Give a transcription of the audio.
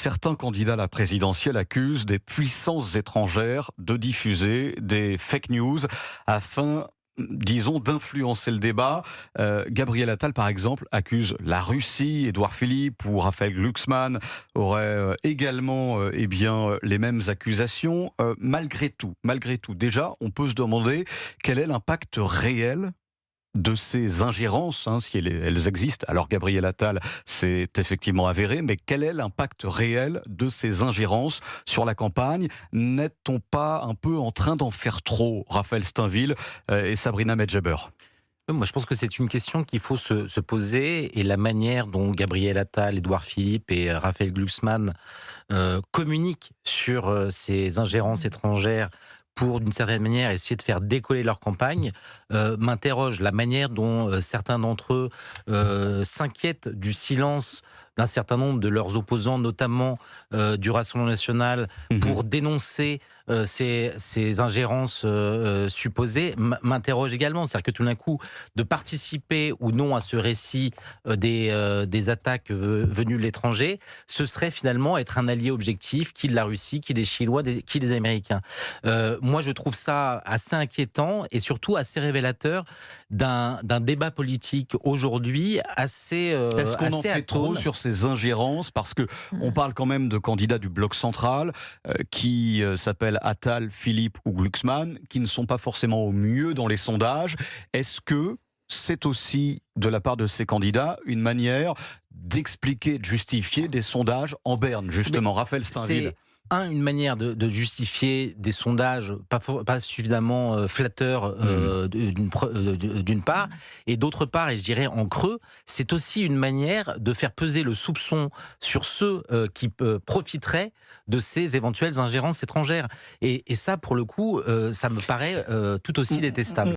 Certains candidats à la présidentielle accusent des puissances étrangères de diffuser des fake news afin, disons, d'influencer le débat. Gabriel Attal, par exemple, accuse la Russie. Édouard Philippe ou Raphaël Glucksmann auraient également les mêmes accusations. Malgré tout, déjà, on peut se demander quel est l'impact réel de ces ingérences, si elles existent. Alors Gabriel Attal, c'est effectivement avéré, mais quel est l'impact réel de ces ingérences sur la campagne? N'est-on pas un peu en train d'en faire trop, Raphaël Steinville et Sabrina Medjeber? Moi, je pense que c'est une question qu'il faut se poser, et la manière dont Gabriel Attal, Édouard Philippe et Raphaël Glucksmann communiquent sur ces ingérences étrangères pour, d'une certaine manière, essayer de faire décoller leur campagne, m'interroge. La manière dont certains d'entre eux s'inquiètent du silence d'un certain nombre de leurs opposants, notamment du Rassemblement national, pour dénoncer ces ingérences supposées, m'interroge également. C'est-à-dire que tout d'un coup, de participer ou non à ce récit des attaques venues de l'étranger, ce serait finalement être un allié objectif, qui de la Russie, qui des Chinois, qui des Américains. Moi, je trouve ça assez inquiétant et surtout assez révélateur d'un débat politique aujourd'hui assez Est-ce qu'on en fait trop atone. sur ces ingérences? Parce que on parle quand même de candidats du bloc central qui s'appellent Attal, Philippe ou Glucksmann, qui ne sont pas forcément au mieux dans les sondages. Est-ce que c'est aussi, de la part de ces candidats, une manière d'expliquer, de justifier des sondages en berne, justement? Raphaël Steinville. C'est une manière de justifier des sondages pas suffisamment flatteurs d'une part, et d'autre part, et je dirais en creux, c'est aussi une manière de faire peser le soupçon sur ceux qui profiteraient de ces éventuelles ingérences étrangères. Et ça, pour le coup, ça me paraît tout aussi détestable.